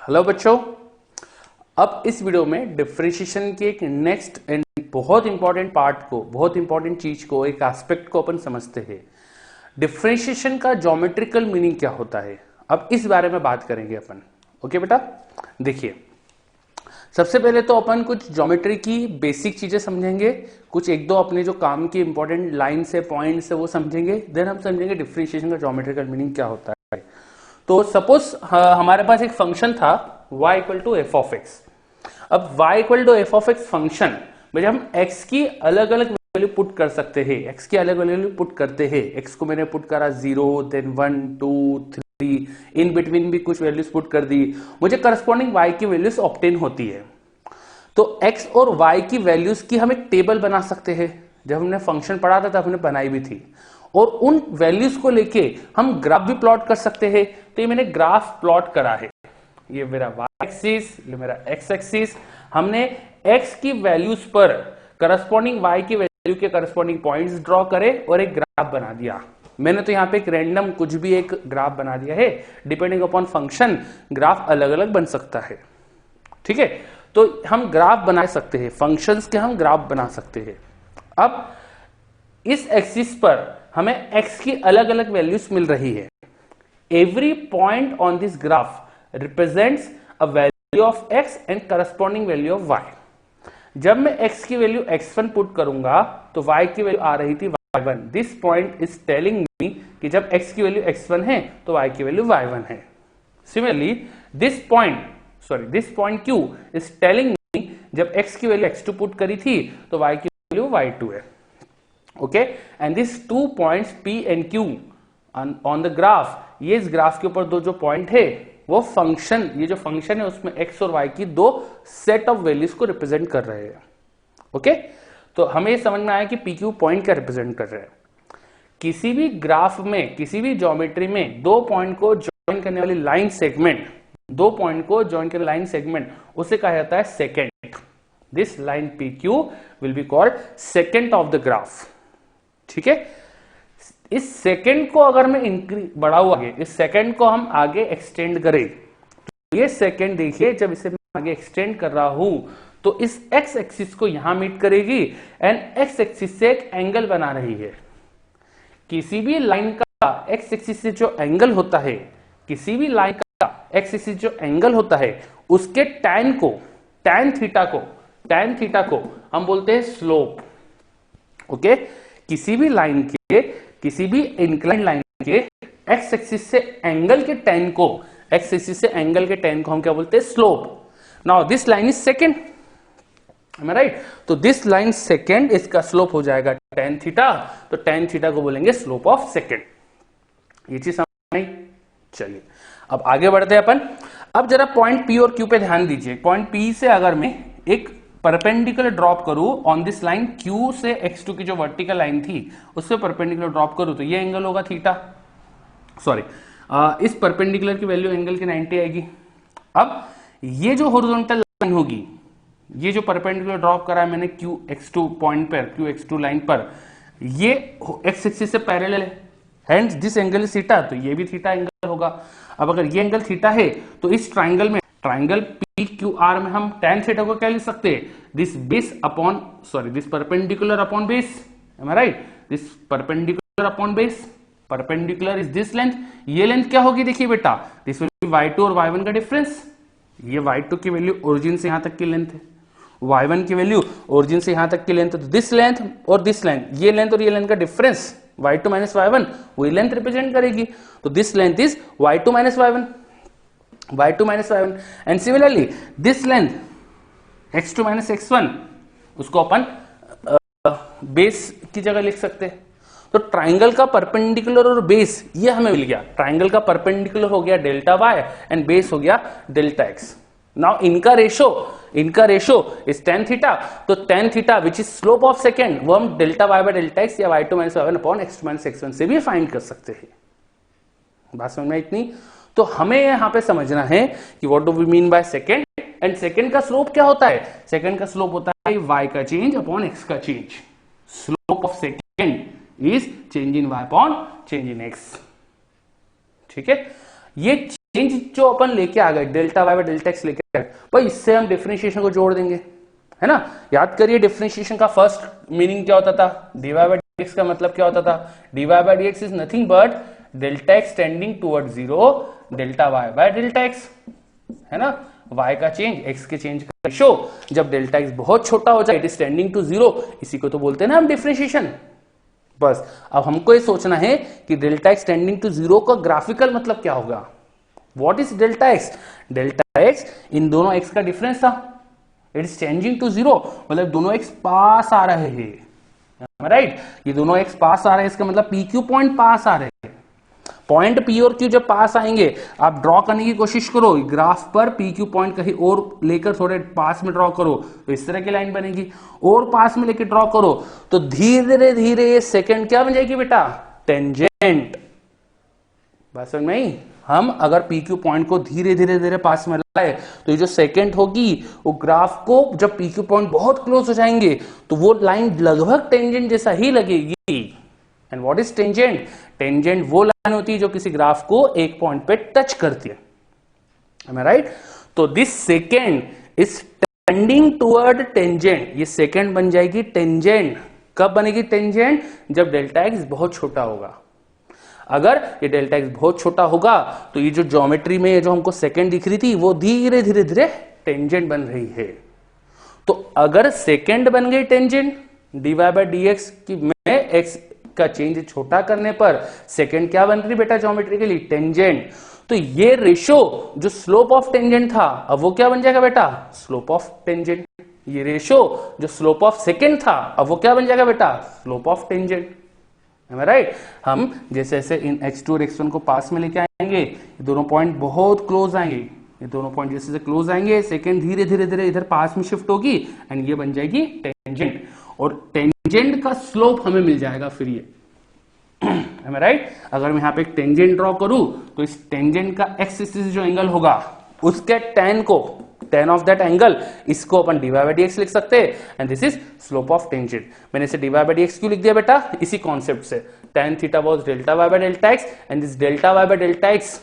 Hello बच्चों, अब इस वीडियो में डिफरेंशिएशन के एक नेक्स्ट एंड बहुत इंपॉर्टेंट पार्ट को, बहुत इंपॉर्टेंट चीज को, एक एस्पेक्ट को अपन समझते हैं। डिफरेंशिएशन का ज्योमेट्रिकल मीनिंग क्या होता है, अब इस बारे में बात करेंगे अपन। ओके बेटा, देखिए सबसे पहले तो अपन कुछ ज्योमेट्री की बेसिक चीजें समझेंगे, कुछ एक दो अपने जो काम की इंपॉर्टेंट लाइन्स है, पॉइंट्स है, वो समझेंगे। देन हम समझेंगे डिफरेंशिएशन का ज्योमेट्रिकल मीनिंग क्या होता है। तो सपोज हमारे पास एक फंक्शन था y equal to f of x. अब y equal to f of x function में जब हम x की अलग अलग वैल्यू पुट कर सकते हैं, x की अलग वैल्यू पुट करते हैं, x को मैंने पुट करा 0, देन 1, 2, 3, इन बिटवीन भी कुछ वैल्यूज पुट कर दी, मुझे करस्पॉन्डिंग y की वैल्यूज ऑब्टेन होती है। तो x और y की वैल्यूज की हम एक टेबल बना सकते हैं। जब हमने फंक्शन पढ़ा था तब हमने बनाई भी थी, और उन वैल्यूज को लेके हम ग्राफ भी प्लॉट कर सकते हैं। तो ये मैंने ग्राफ प्लॉट करा है, ये मेरा y एक्सिस, ये मेरा x एक्सिस। हमने x की वैल्यूज पर करस्पॉन्डिंग y की वैल्यू के करस्पॉन्डिंग पॉइंट्स ड्रॉ करे और एक ग्राफ बना दिया। मैंने तो यहाँ पे एक रैंडम कुछ भी एक ग्राफ बना दिया है, डिपेंडिंग अपॉन फंक्शन ग्राफ अलग अलग बन सकता है। ठीक है, तो हम ग्राफ बना सकते हैं, फंक्शंस के हम ग्राफ बना सकते हैं। अब इस एक्सिस पर हमें x की अलग अलग वैल्यूज मिल रही है। Every point on this graph represents a value of x and corresponding value of y। जब मैं x की वैल्यू x1 पुट करूंगा तो y की वैल्यू आ रही थी y1। This point is telling me कि जब x की वैल्यू x1 है तो y की वैल्यू y1 है। Similarly this point Q is telling me जब x की वैल्यू x2 पुट करी थी तो y की वैल्यू y2 है। Okay, and this 2 points P and Q on the graph, ये इस ग्राफ के ऊपर दो जो पॉइंट है वो फंक्शन, ये जो फंक्शन है उसमें x और y की दो सेट ऑफ वैल्यूज को रिप्रेजेंट कर रहे हैं। ओके, तो हमें ये समझ में आया कि PQ पॉइंट क्या रिप्रेजेंट कर रहे हैं। किसी भी ग्राफ में, किसी भी ज्योमेट्री में दो पॉइंट को ज्वाइन करने वाली लाइन सेगमेंट, दो पॉइंट को ज्वाइन करने लाइन सेगमेंट, उसे कहा जाता है second. This line PQ will be called second of the graph. ठीक है, इस सेकंड को अगर मैं बढ़ाऊं आगे, इस सेकंड को हम आगे एक्सटेंड करें, तो ये सेकंड देखिए जब इसे मैं आगे एक्सटेंड कर रहा हूं तो इस x एक्सिस को यहां मीट करेगी एंड x एक्सिस से एक एंगल बना रही है। किसी भी लाइन का x एक्सिस से जो एंगल होता है, किसी भी लाइन का x एक्सिस जो एंगल होता है, उसके tan थीटा को हम बोलते हैं स्लोप। ओके, किसी भी लाइन के, किसी भी इंक्लाइन लाइन के x एक्सिस से एंगल के tan को, x एक्सिस से एंगल के tan को हम क्या बोलते हैं, slope. Now this line is second, am I right? तो दिस लाइन सेकंड, इसका स्लोप हो जाएगा tan थीटा, तो tan थीटा को बोलेंगे स्लोप ऑफ सेकंड। ये चीज समझ में? चलिए अब आगे बढ़ते हैं अपन। अब जरा पॉइंट P और Q पे ध्यान दीजिए। पॉइंट P से अगर मैं एक परपेंडिकुलर ड्रॉप करूं ऑन दिस लाइन Q से x2 की जो वर्टिकल लाइन थी उससे परपेंडिकुलर ड्रॉप करूं तो ये एंगल होगा थीटा। इस परपेंडिकुलर की वैल्यू एंगल की 90 आएगी। अब ये जो हॉरिजॉन्टल लाइन होगी, ये जो परपेंडिकुलर ड्रॉप करा है मैंने QX2 पॉइंट पर, QX2 लाइन पर, ये x एक्सिस से पैरेलल है, hence this angle is theta, तो ये भी थीटा एंगल होगा। अब अगर ये एंगल थीटा है तो इस ट्राइंगल में, ट्राइंगल PQR में हम tan थीटा को क्या लिख सकते हैं, this perpendicular upon base. Am I right? This perpendicular upon base, perpendicular is this length. ये लेंथ क्या होगी देखिए बेटा, दिस विल बी y2 और y1 का डिफरेंस। ये y2 की वैल्यू ओरिजिन से यहां तक की लेंथ है, y1 की वैल्यू ओरिजिन से यहां तक की लेंथ है। तो दिस लेंथ और दिस लेंथ, ये लेंथ और ये लेंथ का डिफरेंस y2 माइनस y1 वही लेंथ रिप्रेजेंट करेगी। तो this length is y2 minus y1, y2 minus y1। And similarly this length x2 minus x1, उसको अपन बेस की जगह लिख सकते हैं। तो ट्राइंगल का परपेंडिकुलर और बेस ये हमें मिल गया। ट्राइंगल का परपेंडिकुलर हो गया डेल्टा y एंड बेस हो गया डेल्टा x। नाउ इनका रेशो इज tan थीटा, तो tan theta which is slope of second, वो हम delta y by delta x या y2 minus y1 upon x2 minus x1 से भी फाइंड कर सकते हैं। बात समझ में इतनी? तो हमें यहां पे समझना है कि what do we mean by second, and second का स्लोप क्या होता है। सेकेंड का स्लोप होता है y का चेंज अपॉन x का change. Slope of second is change in y upon change in x। ठीक है, ये चेंज जो अपन लेके आ गए delta y by delta x लेके आए भाई, इससे हम डिफरेंशिएशन को जोड़ देंगे, है ना। याद करिए डिफरेंशिएशन का फर्स्ट मीनिंग क्या होता था, dy बाय dx का मतलब क्या होता था, dy by dx is nothing but delta x tending toward zero delta y by delta x, है ना। y का चेंज x के चेंज का रेशो जब डेल्टा x बहुत छोटा हो जाए, it is tending to zero, इसी को तो बोलते हैं ना हम डिफरेंशिएशन। बस अब हमको ये सोचना है कि delta x tending to zero का ग्राफिकल मतलब क्या होगा। What is delta x, delta x इन दोनों एक्स का डिफरेंस था, it is changing to zero, मतलब दोनों एक्स पास आ रहे हैं, राइट। ये दोनों एक्स पास आ रहे हैं, इसका मतलब पी क्यू पॉइंट पास आ रहे हैं। पॉइंट पी और क्यू जब पास आएंगे, आप ड्रॉ करने की कोशिश करो ग्राफ पर, पी क्यू पॉइंट कहीं और लेकर थोड़े पास में ड्रॉ करो तो इस तरह की लाइन बनेगी, और पास में लेकर ड्रॉ करो तो धीरे धीरे ये सेकंड क्या बन जाएगी बेटा, टेंजेंट। बात समझ में आई। हम अगर पी क्यू पॉइंट को धीरे धीरे पास में लाए तो ये जो सेकंड होगी वो ग्राफ को जब पी क्यू पॉइंट बहुत क्लोज हो जाएंगे तो वो लाइन लगभग टेंजेंट जैसा ही लगेगी। And what is tangent, tangent वो लाइन होती है जो किसी ग्राफ को एक पॉइंट पे टच करती है, am I right? तो this second is tending toward tangent, ये सेकेंड बन जाएगी टेंजेंट। कब बनेगी टेंजेंट, जब डेल्टा एक्स बहुत छोटा होगा। अगर ये डेल्टा एक्स बहुत छोटा होगा तो ये जो ज्योमेट्री में जो हमको सेकेंड दिख रही थी वो धीरे धीरे टेंजेंट बन रही है। तो अगर सेकेंड बन गई टेंजेंट dy बाय dx की में एक्स का चेंज छोटा करने पर सेकेंड क्या बन रही बेटा ज्योमेट्रिकली, टेंजेंट। तो ये रेशो जो स्लोप ऑफ टेंजेंट था अब वो क्या बन जाएगा बेटा, स्लोप ऑफ टेंजेंट। ये रेशो जो स्लोप ऑफ सेकेंड था अब वो क्या बन जाएगा बेटा, स्लोप ऑफ टेंजेंट। राइट। हम जैसे जैसे इन x2 और x1 को पास में लेके आएंगे, ये दोनों पॉइंट बहुत क्लोज आएंगे, ये दोनों पॉइंट जैसे जैसे क्लोज आएंगे सेकेंड धीरे धीरे इधर पास में शिफ्ट होगी एंड ये बन जाएगी टेंजेंट, और टेंजेंट का स्लोप हमें मिल जाएगा फिर ये, राइट। अगर मैं यहाँ पे एक टेंजेंट ड्रॉ करूं तो इस टेंजेंट का एक्स एक्सिस जो एंगल होगा उसके tan ऑफ दैट एंगल इसको अपन dy बाय dx लिख सकते हैं and this is slope of tangent. मैंने इसे dy बाय dx क्यों लिख दिया बेटा, इसी कॉन्सेप्ट से tan theta was delta y by delta x and this delta y by delta x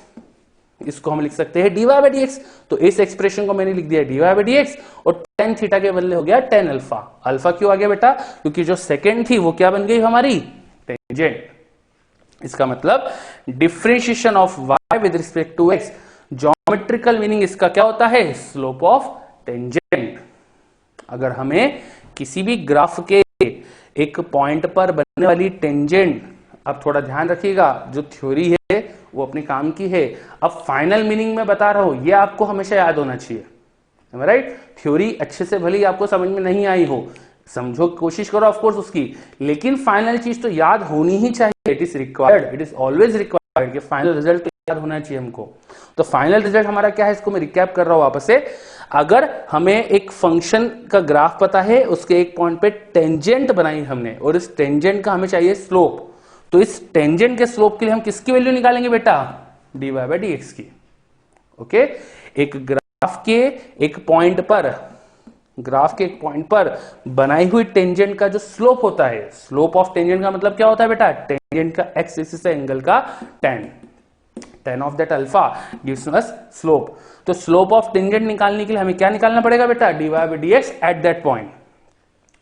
इसको हम लिख सकते हैं dy बाय dx। तो इस एक्सप्रेशन को मैंने लिख दिया dy बाय dx और tan थीटा के बदले हो गया tan अल्फा। अल्फा क्यों आ गया बेटा, क्योंकि जो सेकेंड थी वो क्या बन गई हमारी, टेंजेंट। इसका मतलब differentiation of y with respect to x, geometrical meaning इसका क्या होता है, स्लोप ऑफ टेंजेंट। अगर हमें किसी भी ग्राफ के एक पॉइंट पर बनने वाली टेंजेंट, अब थोड़ा ध्यान रखिएगा जो थ्योरी है वो अपने काम की है, अब फाइनल मीनिंग में बता रहा हूं, ये आपको हमेशा याद होना चाहिए, राइट। थ्योरी अच्छे से भले आपको समझ में नहीं आई हो, समझो कोशिश करो ऑफ कोर्स उसकी, लेकिन फाइनल चीज तो याद होनी ही चाहिए। It is required, it is always required कि फाइनल रिजल्ट याद होना चाहिए हमको। तो फाइनल रिजल्ट हमारा क्या है, इसको मैं रिकैप कर रहा हूं वापस से। अगर हमें एक फंक्शन का ग्राफ पता है, उसके एक पॉइंट पे टेंजेंट बनाई हमने और इस टेंजेंट का हमें चाहिए स्लोप, तो इस टेंजेंट के स्लोप के लिए हम किसकी वैल्यू निकालेंगे बेटा, dy बाय dx की। ओके, एक ग्राफ के एक पॉइंट पर बनाई हुई टेंजेंट का जो स्लोप होता है, स्लोप ऑफ टेंजेंट का मतलब क्या होता है बेटा, टेंजेंट का एक्स एक्सिस एंगल का tan of that alpha gives us slope. तो स्लोप ऑफ टेंजेंट निकालने के लिए हमें क्या निकालना पड़ेगा बेटा, dy by dx at that point.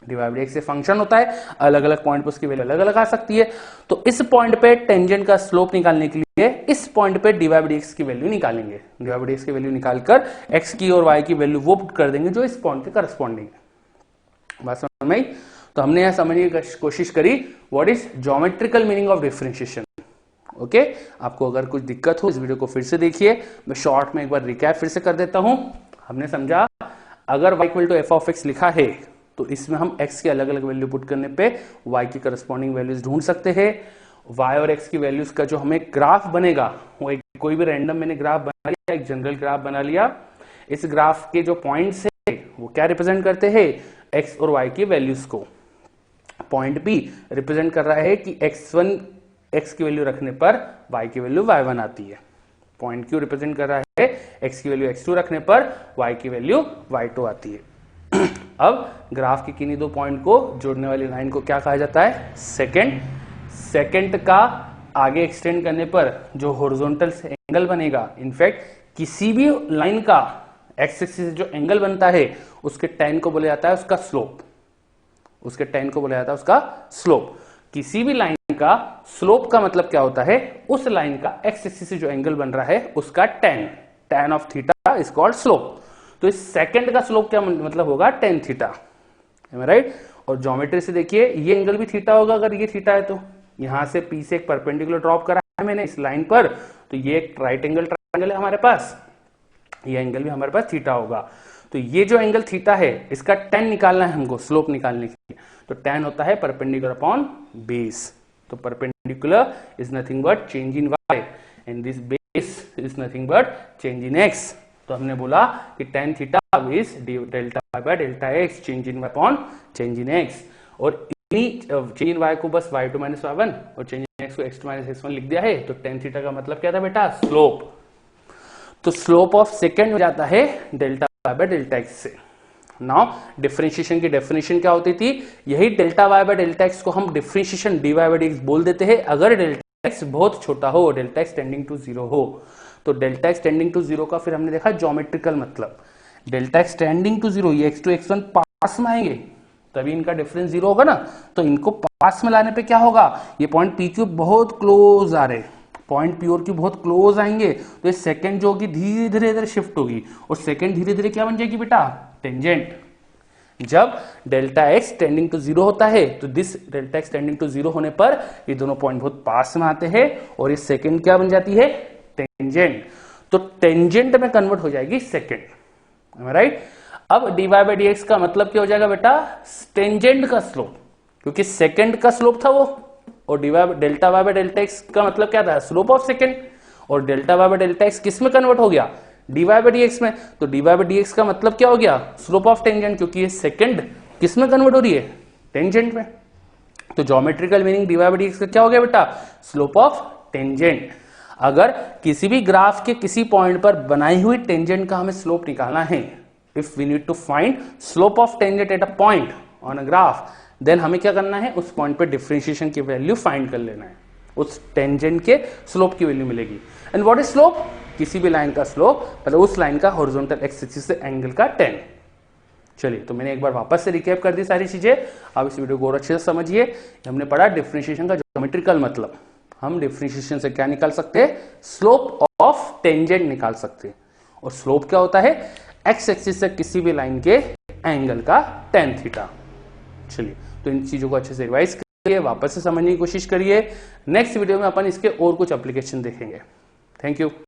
dy by dx से फंक्शन होता है, अलग अलग पॉइंट पर उसकी वैल्यू अलग अलग आ सकती है। तो इस पॉइंट पे टेंजेंट का स्लोप निकालने के लिए इस पॉइंट पे dy बाय dx की वैल्यू निकालेंगे। dy बाय dx की वैल्यू निकालकर x की और y की वैल्यू वो पुट कर देंगे जो इस पॉइंट के करस्पॉन्डिंग है। बात समझ में आई? तो हमने यह समझने की कोशिश करी what is geometrical meaning of differentiation. Okay, आपको अगर कुछ दिक्कत हो इस वीडियो को फिर से देखिए, मैं शॉर्ट में एक बार रिकैप फिर से कर देता हूं। हमने समझा अगर y equal to f of x लिखा है तो इसमें हम x की अलग अलग वैल्यू पुट करने पे y की करस्पॉन्डिंग वैल्यूज ढूंढ सकते हैं। y और x की वैल्यूज का जो हमें ग्राफ बनेगा वो एक कोई भी रैंडम मैंने ग्राफ बना लिया, एक जनरल ग्राफ बना लिया। इस ग्राफ के जो पॉइंट्स है वो क्या रिप्रेजेंट करते हैं, x और y की वैल्यूज को। पॉइंट b रिप्रेजेंट कर रहा है कि x1 x की वैल्यू रखने पर y की वैल्यू y1 आती है। पॉइंट q रिप्रेजेंट कर रहा है x की वैल्यू x2 रखने पर y की वैल्यू y2 आती है। अब ग्राफ के किन्हीं दो पॉइंट को जोड़ने वाली लाइन को क्या कहा जाता है, सेकेंड। सेकेंड का आगे एक्सटेंड करने पर जो हॉरिजॉन्टल एंगल बनेगा, इनफैक्ट किसी भी लाइन का एक्स एक्सिस से जो एंगल बनता है उसके tan को बोला जाता है उसका स्लोप, उसके tan को बोला जाता है उसका स्लोप। किसी भी लाइन का स्लोप का मतलब क्या होता है, उस लाइन का एक्स एक्सिस से जो एंगल बन रहा है उसका tan of theta is called slope. तो इस सेकंड का स्लोप क्या मतलब होगा, tan थीटा, राइट। और ज्योमेट्री से देखिए ये एंगल भी थीटा होगा, अगर ये थीटा है तो यहां से P से एक परपेंडिकुलर ड्रॉप करा है मैंने इस लाइन पर, तो ये एक राइट एंगल ट्रायंगल है हमारे पास, ये एंगल भी हमारे पास थीटा होगा। तो ये जो एंगल थीटा है इसका tan निकालना है हमको, स्लोप निकालने के लिए, तो tan होता है परपेंडिकुलर अपॉन बेस। तो perpendicular is nothing but change in y and this base is nothing but change in x। तो हमने बोला कि tan theta is delta y by delta x, change in y upon change in x। और change in y को बस y2 minus y1 और change in x को x2 minus x1 लिख दिया है। तो tan थीटा का मतलब क्या था बेटा, स्लोप। तो स्लोप ऑफ सेकंड हो जाता है delta y by delta x से। नाउ डिफरेंशिएशन की डेफिनेशन क्या होती थी, यही delta y by delta x को हम डिफरेंशिएशन dy बाय dx बोल देते हैं अगर डेल्टा x बहुत छोटा हो, डेल्टा x टेंडिंग टू 0 हो। तो डेल्टा x टेंडिंग टू 0 का फिर हमने देखा ज्योमेट्रिकल मतलब, डेल्टा x टेंडिंग टू 0, ये x2 x1 पास में आएंगे तभी इनका डिफरेंस 0 होगा ना। तो इनको पास में लाने पे क्या होगा, ये पॉइंट पी क्यू बहुत क्लोज आ रहे, पॉइंट पी और क्यू बहुत क्लोज आएंगे, तो ये सेकंड जो होगी धीरे धीरे इधर शिफ्ट होगी और सेकंड धीरे धीरे क्या बन जाएगी बेटा, टेंजेंट। जब डेल्टा x टेंडिंग टू 0 होता है तो this delta x tending to 0 होने पर ये दोनों पॉइंट बहुत पास में आते हैं और ये सेकंड क्या बन जाती है, टेंजेंट। तो टेंजेंट में कन्वर्ट हो जाएगी सेकंड, राइट। अब dy बाई dx का मतलब क्या हो जाएगा बेटा, टेंजेंट का स्लोप, क्योंकि सेकंड का स्लोप था वो, और delta y by delta x का मतलब क्या था, स्लोप ऑफ सेकंड। और delta y by delta x किस में कन्वर्ट हो गया, dy बाई dx में। तो dy बाई dx का मतलब क्या हो गया, स्लोप ऑफ टेंजेंट, क्योंकि ये सेकंड किस में कन्वर्ट हो रही है, टेंजेंट में। तो geometrical meaning dy by dx का क्या हो गया बेटा, स्लोप ऑफ टेंजेंट। अगर किसी भी ग्राफ के किसी पॉइंट पर बनाई हुई टेंजेंट का हमें स्लोप निकालना है, if we need to find slope of tangent at a point on a graph, then हमें क्या करना है, उस पॉइंट पे डिफरेंशिएशन की वैल्यू फाइंड कर लेना है, उस टेंजेंट के स्लोप की वैल्यू मिलेगी। एंड व्हाट इज स्लोप, किसी भी लाइन का स्लोप मतलब उस लाइन का हॉरिजॉन्टल एक्स एक्सिस से एंगल का tan। चलिए, तो मैंने एक बार वापस से रिकैप कर दी सारी चीजें, अब इस वीडियो को और अच्छे से समझिए। हमने पढ़ा डिफरेंशिएशन का ज्योमेट्रिकल मतलब, हम डिफरेंशिएशन से क्या निकाल सकते हैं, स्लोप ऑफ टेंजेंट निकाल सकते हैं। और स्लोप क्या होता है, एक्स एक्सिस से किसी भी लाइन के एंगल का tan थीटा। चलिए, तो इन चीजों को अच्छे से रिवाइज करिए, वापस से समझने की कोशिश करिए। नेक्स्ट वीडियो में अपन इसके और कुछ एप्लीकेशन देखेंगे। Thank you.